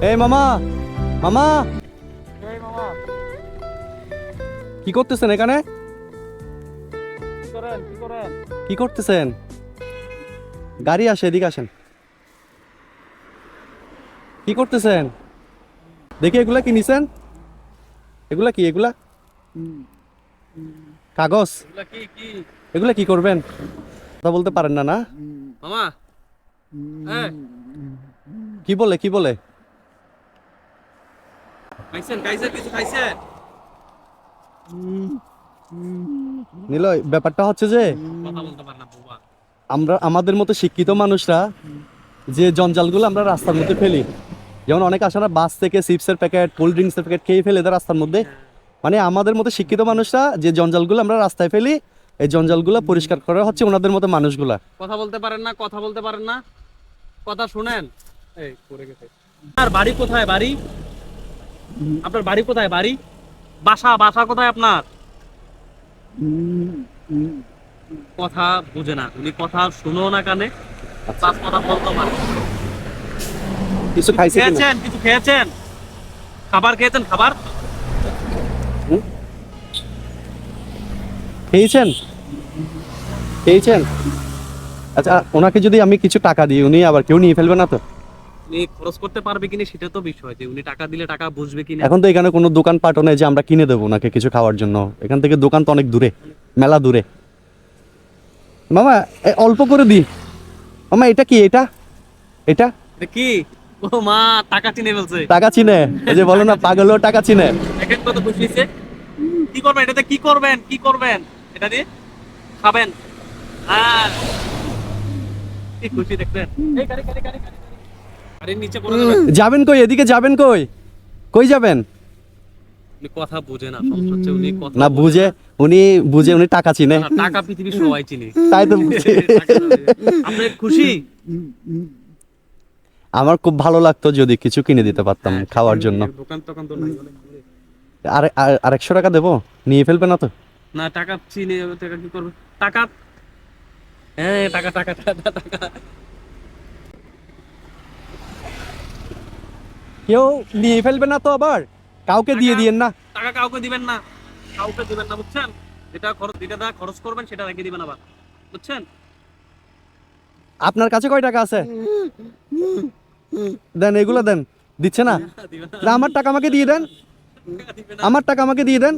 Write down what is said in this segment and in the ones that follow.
এই মামা, মামা এই মামা, কি করতেছেন এখানে? কি করেন কি করেন? কি করতেছেন? গাড়ি আসে, এদিকে আসেন। কি করতেছেন? দেখি এগুলা কি নিছেন? এগুলা কি? এগুলা কাগজ? এগুলা কি কি? এগুলা কি করবেন? কথা বলতে পারেন না না? মামা, হ্যাঁ, কি বলে কি বলে? খাইছেন খাইছেন কিছু খাইছেন? নিলয়, ব্যাপারটা হচ্ছে যে কথা বলতে পার না বাবা। আমরা আমাদের মতো শিক্ষিত মানুষরা যে জঞ্জালগুলো আমরা রাস্তার মধ্যে ফেলি, যেমন অনেক আসে না, বাস থেকে চিপসের প্যাকেট, কোল্ড ড্রিঙ্কসের প্যাকেট খেয়ে ফেলে দেয় রাস্তার মধ্যে। মানে আমাদের মতো শিক্ষিত মানুষরা যে জঞ্জালগুলো আমরা রাস্তায় ফেলি, এই জঞ্জালগুলো পরিষ্কার করা হচ্ছে ওনাদের মতো মানুষগুলা। কথা বলতে পারেন না, কথা বলতে পারেন না, কথা শুনেন। এই পড়ে গেছে। আর বাড়ি কোথায়? বাড়ি আপনার বাড়ি কোথায়? বাড়ি বাসা বাসা কোথায় আপনার? কথা বুঝে না উনি, কথা শুনো না কানে, বাস কথা বলতে পারে। কিছু খাইছে কিনা? খেয়েছেন? কিছু খেয়েছেন? খাবার খেয়েছেন? খাবার হুম? খেয়েছেন? খেয়েছেন? আচ্ছা, ওনাকে যদি আমি কিছু টাকা দিই, উনি আবার কেউ নিয়ে ফেলবে না তো? উনি খরচ করতে পারবে কিনা সেটা তো বিষয়, যে উনি টাকা দিলে টাকা বুঝবে কিনা। এখন তো এখানে কোনো দোকান পাটও নেই যে আমরা কিনে দেবো ওনাকে কিছু খাওয়ার জন্য। এখান থেকে দোকান তো অনেক দূরে, মেলা দূরে। মামা, অল্প করে দি। মামা, এটা কি? এটা এটা এটা কি? ও মা, টাকা চিনে ফেলছে। টাকা চিনে? এই যে বলো না, পাগলও টাকা চিনে। দেখেন কত খুশি হয়েছে। কি করবেন এটাতে? কি করবেন? কি করবেন এটা দিয়ে? খাবেন? হ্যাঁ, কি খুশি দেখবেন। এই গাড়ি গাড়ি গাড়ি গাড়ি গাড়ি। গাড়ির নিচে পড়ে যাবেন। যাবেন কই? এদিকে যাবেন কই? কই যাবেন? উনি কথা বুঝে না, সমস্যা হচ্ছে উনি কথা না বোঝে বুঝে, না। উনি বুঝে, উনি টাকা চিনে। না, টাকা পৃথিবীর সবাই চিনি। তাই তো বুঝি। আপনি খুশি? আমার খুব ভালো লাগতো যদি কিছু কিনে দিতে পারতাম হ্যাঁ, খাওয়ার সেখানে জন্য। দোকান টোকান তো নাই, অনেক দূরে। আর 100 টাকা দেবো? নিয়ে ফেলবে না তো? না, টাকা চিনি, টাকা কি করবে? টাকা, হ্যাঁ, টাকা টাকা টাকা টাকা। কেউ নিয়ে ফেলবে না তো আবার? কাউকে দিয়ে টাকা দিয়েন না। টাকা কাউকে দিবেন না, কাউকে দিবেন না, বুঝছেন? যেটা খরচ করবেন সেটা রেখে দিবেন আবার, বুঝছেন? আপনার কাছে কয় টাকা আছে? দেন, এগুলো দেন। দিচ্ছে না? দিবেন না, আমার টাকা আমাকে দিয়ে দেন। না, দিবেন না। আমার টাকা আমাকে দিয়ে দেন।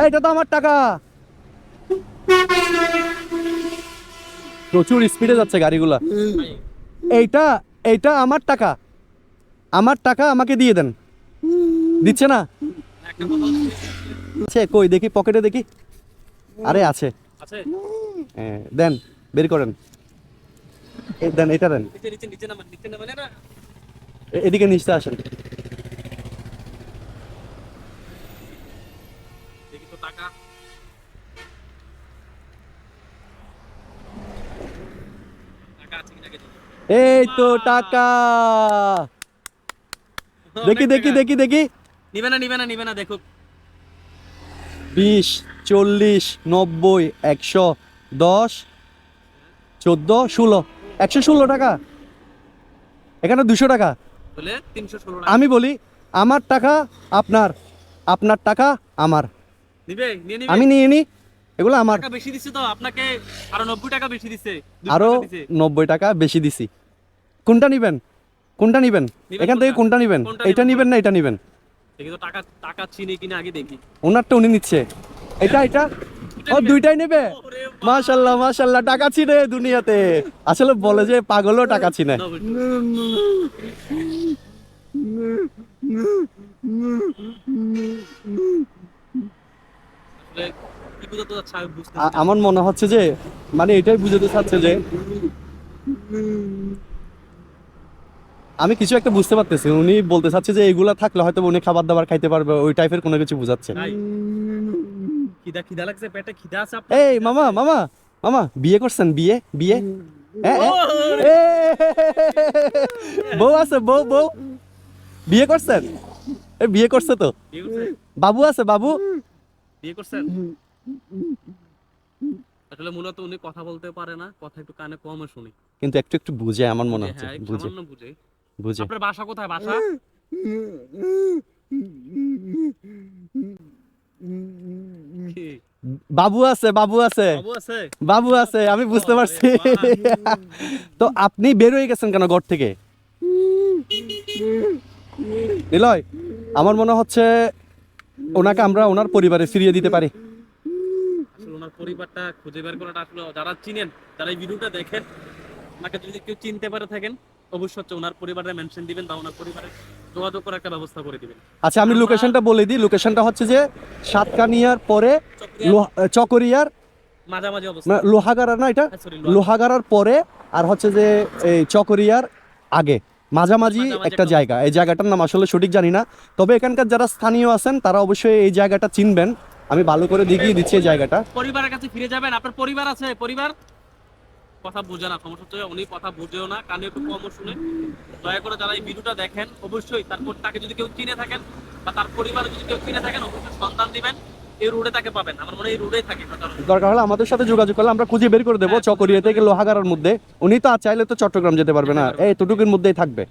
এইটা তো আমার টাকা। প্রচুর স্পিডে যাচ্ছে গাড়িগুলা। ভাই, এইটা এইটা আমার টাকা। আমার টাকা আমাকে দিয়ে দেন। দিচ্ছে না? একটা কথা হচ্ছে, আছে কই? দেখি পকেটে দেখি। আরে আছে। আছে, হ্যাঁ, দেন, বের করেন। এই দেন, এটা দেন। নিচে নিচে নিচে নামান না। এদিকে নিচে আসেন। দেখি তো টাকা। টাকা আছে কিনা দেখি। এই তো টাকা। দেখি অনেক দেখি টাকা। দেখি দেখি। নিবে না নিবে না নিবে না, দেখো। 20, 40, 90, 100, 10, 14, 16, 116 টাকা। এখানে 200 টাকা। বলে 316 টাকা। আমি বলি, আমার টাকা আপনার, আপনার টাকা আমার। নিবে, নিয়ে নিবে। আমি নিয়ে নি, এগুলো আমার। টাকা বেশি দিছে তো আপনাকে, আরো 90 টাকা বেশি দিছে, 200 আরো টাকা দিছে। 90 টাকা বেশি দিছি। কোনটা নিবেন? কোনটা নিবেন? নিবেন এখান থেকে কোনটা? কোনটা নিবেন? কোনটা এটা নিবেন? নিবেন না এটা নিবেন? দেখি তো টাকা, টাকা চিনি কিনা আগে দেখি। ওনারটা উনি নিচ্ছে। এটা এটা ও, নিবে? দুইটাই নেবে। ওরে বাবা। মাশাল্লাহ মাশাল্লাহ, টাকা চিনে দুনিয়াতে। আসলে বলে যে পাগলও টাকা চিনে। না, বলতো। আসলে কি বুঝাতে চাচ্ছে আমি বুঝতেছি না। আমার মনে হচ্ছে যে, মানে এটাই বুঝাতে চাচ্ছে যে, আমি কিছু একটা বুঝতে পারতেছি। উনি বলতে চাচ্ছে যে এগুলা থাকলে হয়তো উনি খাবার দাবার খাইতে পারবে, ওই টাইপের কোনো কিছু বুঝাচ্ছে। ভাই, খিদা খিদা লাগছে, পেটে খিদা আছে আপনার? এই খিদা মামা, আছে? মামা, মামা, বিয়ে করছেন? বিয়ে বিয়ে এ, এ, ওরে, এ, বউ আছে? বউ বউ বিয়ে করছেন? বিয়ে করছে তো? বিয়ে করছেন? বাবু আছে? বাবু? বিয়ে করছেন? আসলে মূলত উনি কথা বলতে পারে না, কথা একটু কানে কমে শুনি। কিন্তু একটু একটু বুঝে আমার মনে বুঝে, হচ্ছে, হ্যাঁ, বুঝে। সামান্য বুঝে। বুঝি। আপনার বাসা কোথায়? বাসা কি? বাবু আছে, বাবু আছে, বাবু আছে? বাবু আছে, আমি বুঝতে পারছি। আরে বাহ। তো আপনি বের হয়ে গেছেন কেন ঘর থেকে? নিলয়, আমার মনে হচ্ছে ওনাকে আমরা ওনার পরিবারে ফিরিয়ে দিতে পারি। আসলে ওনার পরিবারটা খুঁজে বের করাটা আসলে যারা চিনেন, যারা এই ভিডিওটা দেখেন, ওনাকে যদি কেউ চিনতে পারে থাকেন, অবশ্যই হচ্ছে ওনার পরিবারে মেনশন দিবেন বা ওনার পরিবারে যোগাযোগ করার একটা ব্যবস্থা করে দিবেন। আচ্ছা, আমি আমরা- লোকেশনটা বলে দিই। লোকেশনটা হচ্ছে যে সাতকানিয়ার পরে চকরিয়ার, মাঝামাঝি অবস্থা। লোহাগাড়া না এটা, সরি, লোহাগাড়ার পরে আর হচ্ছে যে এই চকরিয়ার আগে মাঝামাঝি মাঝামাঝি একটা একটা জায়গা। এই জায়গাটার নাম আসলে সঠিক জানি না, তবে এখানকার যারা স্থানীয় আছেন তারা অবশ্যই এই জায়গাটা চিনবেন। আমি ভালো করে দেখিয়ে দিচ্ছি এই জায়গাটা। পরিবারের কাছে ফিরে যাবেন। আপনার পরিবার আছে? পরিবার কথা বুঝে না, সমস্যা হচ্ছে উনি কথা বুঝেও না, কানে একটু কম শুনে। দয়া করে যারা এই ভিডিওটা দেখেন, অবশ্যই তারপর তাকে যদি কেউ চিনে থাকেন বা তার পরিবারে যদি কেউ চিনে থাকেন, অবশ্যই সন্ধান দিবেন। এই রোডে তাকে পাবেন, আমার মনে হয় এই রোডেই থাকে সচরাচর। দরকার হলে আমাদের সাথে যোগাযোগ করলে আমরা খুঁজে বের করে দেবো হ্যাঁ, চকরিয়া থেকে লোহাগাড়ার মধ্যে। উনি তো আর চাইলে তো চট্টগ্রাম যেতে পারবে না, যেতে পারবে না। এইটুকুর মধ্যেই থাকবে।